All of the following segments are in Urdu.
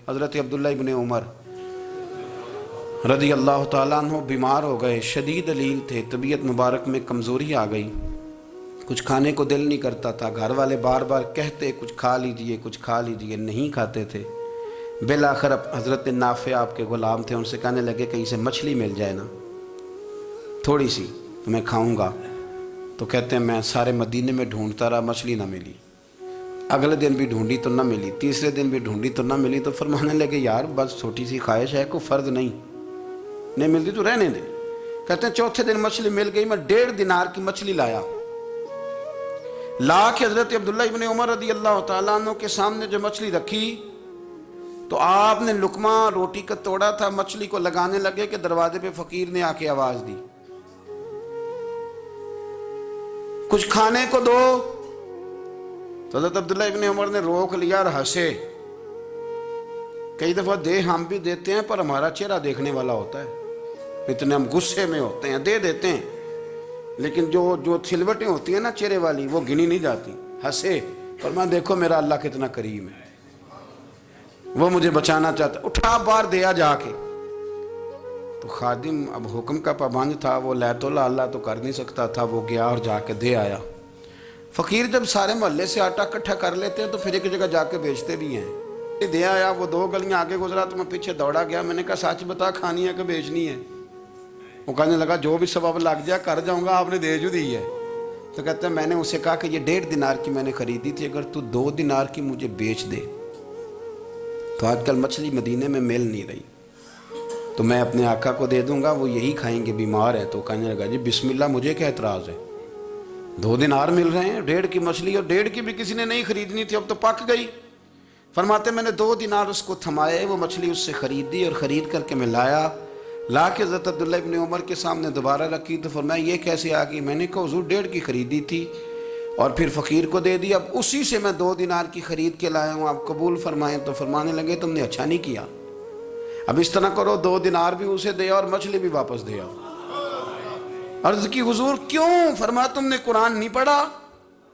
حضرت عبداللہ ابن عمر رضی اللہ تعالیٰ عنہ بیمار ہو گئے، شدید علیل تھے، طبیعت مبارک میں کمزوری آ گئی، کچھ کھانے کو دل نہیں کرتا تھا، گھر والے بار بار کہتے کچھ کھا لیجئے کچھ کھا لیجئے، نہیں کھاتے تھے۔ بالآخر حضرت نافع آپ کے غلام تھے، ان سے کہنے لگے کہیں سے مچھلی مل جائے نا تھوڑی سی تو میں کھاؤں گا۔ تو کہتے ہیں میں سارے مدینے میں ڈھونڈتا رہا، مچھلی نہ ملی، اگلے دن بھی ڈھونڈی تو نہ ملی، تیسرے دن بھی ڈھونڈی تو نہ ملی، تو فرمانے لگے یار بس چھوٹی سی خواہش ہے، کوئی فرض نہیں ملتی تو رہنے دے۔ کہتے ہیں چوتھے دن مچھلی مل گئی، میں 1.5 دینار کی مچھلی لا کے حضرت عبداللہ ابن عمر رضی اللہ تعالیٰ عنہ کے سامنے جو مچھلی رکھی تو آپ نے لقمہ روٹی کا توڑا تھا، مچھلی کو لگانے لگے کہ دروازے پہ فقیر نے آ کے آواز دی کچھ کھانے کو دو۔ تو حضرت عبداللہ ابن عمر نے روک لیا اور ہنسے۔ کئی دفعہ دے ہم بھی دیتے ہیں پر ہمارا چہرہ دیکھنے والا ہوتا ہے، اتنے ہم غصے میں ہوتے ہیں دے دیتے ہیں، لیکن جو چھلوٹیں ہوتی ہیں نا چہرے والی وہ گنی نہیں جاتی۔ ہنسے فرمایا دیکھو میرا اللہ کتنا کریم ہے، وہ مجھے بچانا چاہتا، اٹھا بار دیا جا کے۔ تو خادم اب حکم کا پابند تھا، وہ لیت اللہ تو کر نہیں سکتا تھا، وہ گیا اور جا کے دے آیا۔ فقیر جب سارے محلے سے آٹا اکٹھا کر لیتے ہیں تو پھر ایک جگہ جا کے بیچتے بھی ہیں۔ دے آیا، وہ 2 گلیاں آگے گزرا تو میں پیچھے دوڑا گیا، میں نے کہا سچ بتا کھانی ہے کہ بیچنی ہے؟ وہ کہنے لگا جو بھی سبب لگ جائے کر جاؤں گا، آپ نے دے جو دی ہے۔ تو کہتے ہیں میں نے اسے کہا کہ یہ 1.5 دینار کی میں نے خریدی تھی، اگر تو 2 دینار کی مجھے بیچ دے تو آج کل مچھلی مدینے میں مل نہیں رہی، تو میں اپنے آقا کو دے دوں گا، وہ یہی کھائیں گے، بیمار ہے۔ تو کہنے لگا جی بسم اللہ، مجھے کیا اعتراض ہے، 2 دینار مل رہے ہیں، 1.5 کی مچھلی، اور 1.5 کی بھی کسی نے نہیں خریدنی تھی، اب تو پک گئی۔ فرماتے میں نے 2 دینار اس کو تھمائے، وہ مچھلی اس سے خریدی اور خرید کر کے میں لا کے حضرت عبداللہ ابن عمر کے سامنے دوبارہ رکھی۔ تو فرمایا یہ کیسے آ گئی؟ میں نے کہا حضور 1.5 کی خریدی تھی اور پھر فقیر کو دے دی، اب اسی سے میں 2 دینار کی خرید کے لایا ہوں، آپ قبول فرمائیں۔ تو فرمانے لگے تم نے اچھا نہیں کیا، اب اس طرح کرو 2 دینار بھی اسے دیا اور مچھلی بھی واپس دیا۔ عرض کی حضور کیوں؟ فرمایا تم نے قرآن نہیں پڑھا؟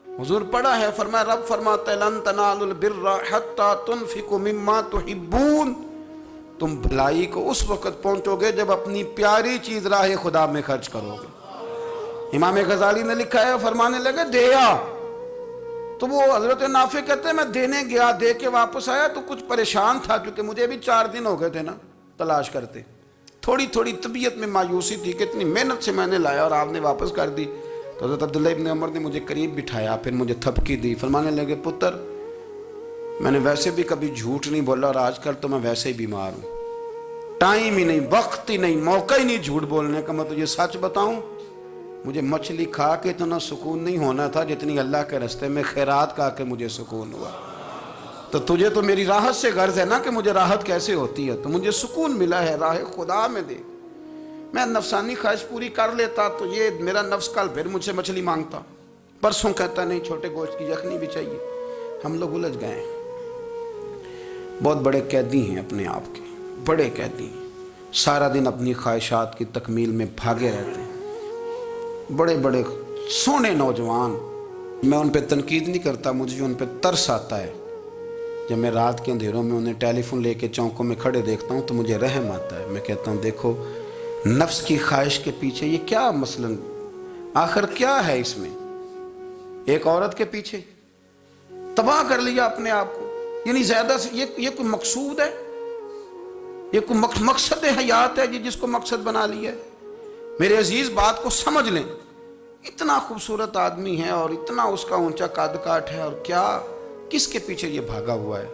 حضور پڑھا ہے۔ فرمایا رب فرماتا ہے لن تنالوا البر حتی تنفقوا مما تحبون، تم بھلائی کو اس وقت پہنچو گے جب اپنی پیاری چیز راہ خدا میں خرچ کرو گے۔ امام غزالی نے لکھا ہے، فرمانے لگے دیا تو وہ حضرت نافع کہتے ہیں میں دینے گیا، دے کے واپس آیا تو کچھ پریشان تھا کیونکہ مجھے بھی 4 دن ہو گئے تھے نا تلاش کرتے، تھوڑی طبیعت میں مایوسی تھی کہ اتنی محنت سے میں نے لایا اور آپ نے واپس کر دی۔ تو حضرت عبداللہ ابن عمر نے مجھے قریب بٹھایا، پھر مجھے تھپکی دی، فرمانے لگے پتر میں نے ویسے بھی کبھی جھوٹ نہیں بولا اور آج کل تو میں ویسے ہی بیمار ہوں، ٹائم ہی نہیں، وقت ہی نہیں، موقع ہی نہیں جھوٹ بولنے کا، میں تجھے سچ بتاؤں مجھے مچھلی کھا کے اتنا سکون نہیں ہونا تھا جتنی اللہ کے راستے میں خیرات کھا کے مجھے سکون ہوا۔ تو تجھے تو میری راحت سے غرض ہے نا کہ مجھے راحت کیسے ہوتی ہے، تو مجھے سکون ملا ہے راہ خدا میں دے، میں نفسانی خواہش پوری کر لیتا تو یہ میرا نفس کل پھر مجھ سے مچھلی مانگتا، پرسوں کہتا نہیں چھوٹے گوشت کی یخنی بھی چاہیے۔ ہم لوگ الجھ گئے ہیں، بہت بڑے قیدی ہیں اپنے آپ کے، بڑے قیدی ہیں، سارا دن اپنی خواہشات کی تکمیل میں بھاگے رہتے ہیں، بڑے بڑے سونے نوجوان۔ میں ان پہ تنقید نہیں کرتا، مجھے ان پہ ترس آتا ہے، جب میں رات کے اندھیروں میں انہیں ٹیلی فون لے کے چوکوں میں کھڑے دیکھتا ہوں تو مجھے رحم آتا ہے، میں کہتا ہوں دیکھو نفس کی خواہش کے پیچھے یہ کیا مثلاً آخر کیا ہے اس میں، ایک عورت کے پیچھے تباہ کر لیا اپنے آپ کو، یعنی زیادہ سے یہ کوئی مقصود ہے، یہ کوئی مقصد حیات ہے جس کو مقصد بنا لیا ہے؟ میرے عزیز بات کو سمجھ لیں، اتنا خوبصورت آدمی ہے اور اتنا اس کا اونچا قد کاٹ ہے، اور کیا کس کے پیچھے یہ بھاگا ہوا ہے؟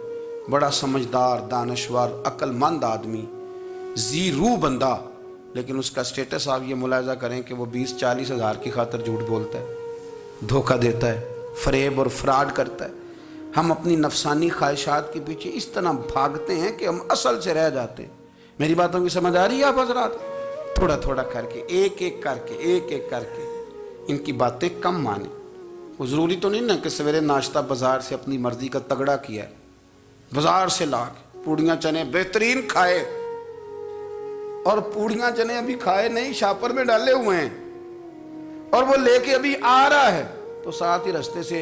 بڑا سمجھدار، دانشور، عقل مند آدمی، ذی روح بندہ، لیکن اس کا سٹیٹس آپ یہ ملاحظہ کریں کہ وہ 20-40 ہزار کی خاطر جھوٹ بولتا ہے، دھوکہ دیتا ہے، فریب اور فراڈ کرتا ہے۔ ہم اپنی نفسانی خواہشات کے پیچھے اس طرح بھاگتے ہیں کہ ہم اصل سے رہ جاتے ہیں۔ میری باتوں کی سمجھ آ رہی ہے آپ حضرات؟ تھوڑا تھوڑا کر کے ایک ایک کر کے ان کی باتیں کم مانیں۔ وہ ضروری تو نہیں نا کہ سویرے ناشتہ بازار سے اپنی مرضی کا تگڑا کیا ہے، بازار سے لا کے پوڑیاں چنے بہترین کھائے، اور پوڑیاں چنے ابھی کھائے نہیں، شاپر میں ڈالے ہوئے ہیں، اور وہ لے کے ابھی آ رہا ہے تو ساتھ ہی رستے سے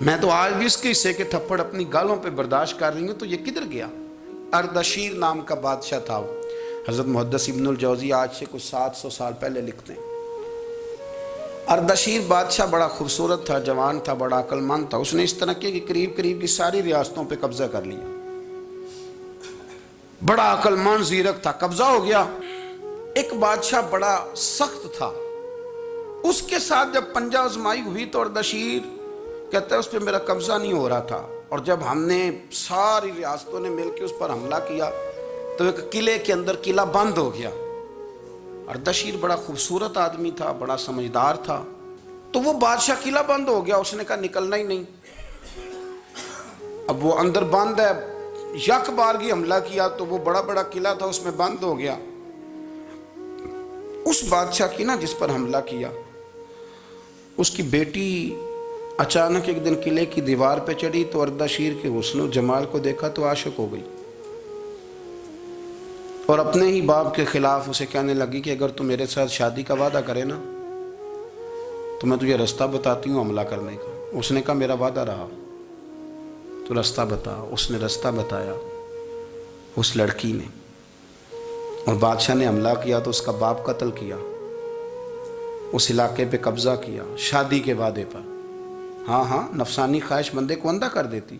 میں تو آج بھی اس کے حصے کے تھپڑ اپنی گالوں پہ برداشت کر رہی ہوں، تو یہ کدھر گیا؟ اردشیر نام کا بادشاہ تھا، حضرت محدث ابن الجوزی آج سے کچھ 700 سال پہلے لکھتے ہیں۔ اردشیر بادشاہ بڑا خوبصورت تھا، جوان تھا، بڑا عقل مند تھا۔ اس نے اس طرح کیا کہ قریب قریب کی ساری ریاستوں پہ قبضہ کر لیا۔ بڑا عقل مند زیرک تھا، قبضہ ہو گیا۔ ایک بادشاہ بڑا سخت تھا، اس کے ساتھ جب پنجہ آزمائی ہوئی تو اردشیر کہتا ہے اس پہ میرا قبضہ نہیں ہو رہا تھا، اور جب ہم نے ساری ریاستوں نے مل کے اس پر حملہ کیا تو ایک قلعے کے اندر قلعہ بند ہو گیا۔ اردشیر بڑا خوبصورت آدمی تھا، بڑا سمجھدار تھا، تو وہ بادشاہ قلعہ بند ہو گیا، اس نے کہا نکلنا ہی نہیں۔ اب وہ اندر بند ہے، یک بارگی حملہ کیا تو وہ بڑا بڑا قلعہ تھا اس میں بند ہو گیا۔ اس بادشاہ کی نا جس پر حملہ کیا، اس کی بیٹی اچانک ایک دن قلعے کی دیوار پہ چڑھی تو اردشیر کے حسن و جمال کو دیکھا تو عاشق ہو گئی، اور اپنے ہی باپ کے خلاف اسے کہنے لگی کہ اگر تو میرے ساتھ شادی کا وعدہ کرے نا تو میں تجھے رستہ بتاتی ہوں حملہ کرنے کا۔ اس نے کہا میرا وعدہ رہا، تو رستہ بتا۔ اس نے رستہ بتایا اس لڑکی نے، اور بادشاہ نے حملہ کیا تو اس کا باپ قتل کیا، اس علاقے پہ قبضہ کیا شادی کے وعدے پر۔ ہاں ہاں، نفسانی خواہش بندے کو اندھا کر دیتی،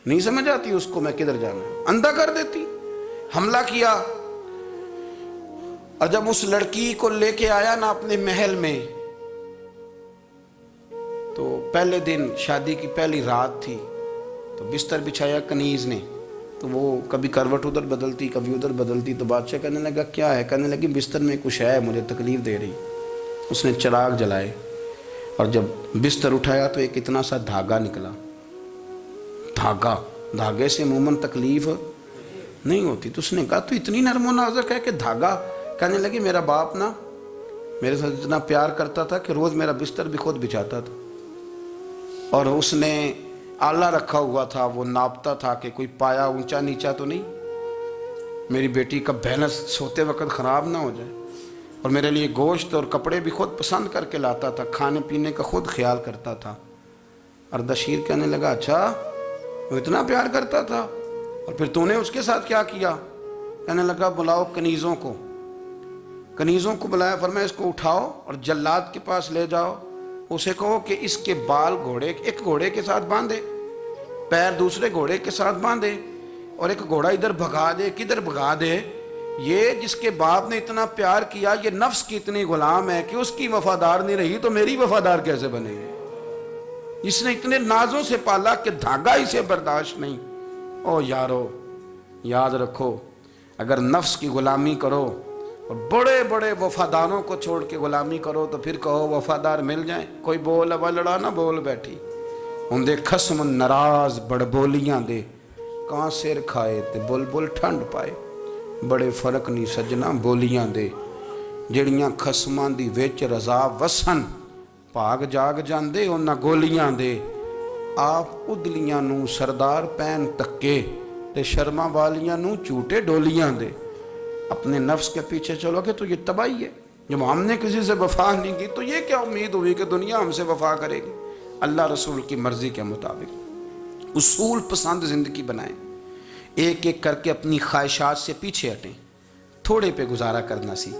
نہیں سمجھ آتی اس کو میں کدھر جانا ہے، اندھا کر دیتی۔ حملہ کیا، اور جب اس لڑکی کو لے کے آیا نا اپنے محل میں، تو پہلے دن شادی کی پہلی رات تھی، تو بستر بچھایا کنیز نے، تو وہ کبھی کروٹ ادھر بدلتی کبھی ادھر بدلتی، تو بادشاہ کہنے لگا کیا ہے؟ کہنے لگی بستر میں کچھ ہے، مجھے تکلیف دے رہی۔ اس نے چراغ جلائے اور جب بستر اٹھایا تو ایک اتنا سا دھاگا نکلا۔ دھاگے سے عموماً تکلیف نہیں ہوتی، تو اس نے کہا تو اتنی نرم و نازک ہے کہ دھاگا؟ کہنے لگی میرا باپ نا میرے ساتھ اتنا پیار کرتا تھا کہ روز میرا بستر بھی خود بچھاتا تھا، اور اس نے آلہ رکھا ہوا تھا، وہ ناپتا تھا کہ کوئی پایا اونچا نیچا تو نہیں، میری بیٹی کا بیلنس سوتے وقت خراب نہ ہو جائے، اور میرے لیے گوشت اور کپڑے بھی خود پسند کر کے لاتا تھا، کھانے پینے کا خود خیال کرتا تھا۔ اردشیر کہنے لگا اچھا وہ اتنا پیار کرتا تھا، اور پھر تو نے اس کے ساتھ کیا کیا؟ کہنے لگا بلاؤ کنیزوں کو۔ کنیزوں کو بلایا، فرمایا اس کو اٹھاؤ اور جلاد کے پاس لے جاؤ، اسے کہو کہ اس کے بال ایک گھوڑے کے ساتھ باندھے، پیر دوسرے گھوڑے کے ساتھ باندھے، اور ایک گھوڑا ادھر بھگا دے، کدھر بھگا دے۔ یہ جس کے باپ نے اتنا پیار کیا، یہ نفس کی اتنی غلام ہے کہ اس کی وفادار نہیں رہی تو میری وفادار کیسے بنے گی؟ جس نے اتنے نازوں سے پالا کہ دھاگا اسے برداشت نہیں۔ او یارو، یاد رکھو، اگر نفس کی غلامی کرو اور بڑے بڑے وفاداروں کو چھوڑ کے غلامی کرو تو پھر کہو وفادار مل جائیں۔ کوئی بول اب لڑا نہ بول بیٹھی، اندے خسم ناراض بڑ بولیاں دے، کہاں سر کھائے تے بلبل ٹھنڈ پائے۔ بڑے فرق نہیں سجنا بولیاں دے، جڑیاں خسماں دی وچ رضا وسن، پاگ جاگ جاندے انہاں گولیاں دے۔ آپ ادلیاں نو سردار پین تکے تے شرما والیاں نو چوٹے ڈولیاں دے۔ اپنے نفس کے پیچھے چلو گے تو یہ تباہی ہے۔ جب ہم نے کسی سے وفا نہیں کی تو یہ کیا امید ہوئی کہ دنیا ہم سے وفا کرے گی؟ اللہ رسول کی مرضی کے مطابق اصول پسند زندگی بنائیں، ایک ایک کر کے اپنی خواہشات سے پیچھے ہٹیں، تھوڑے پہ گزارا کرنا سیکھیں۔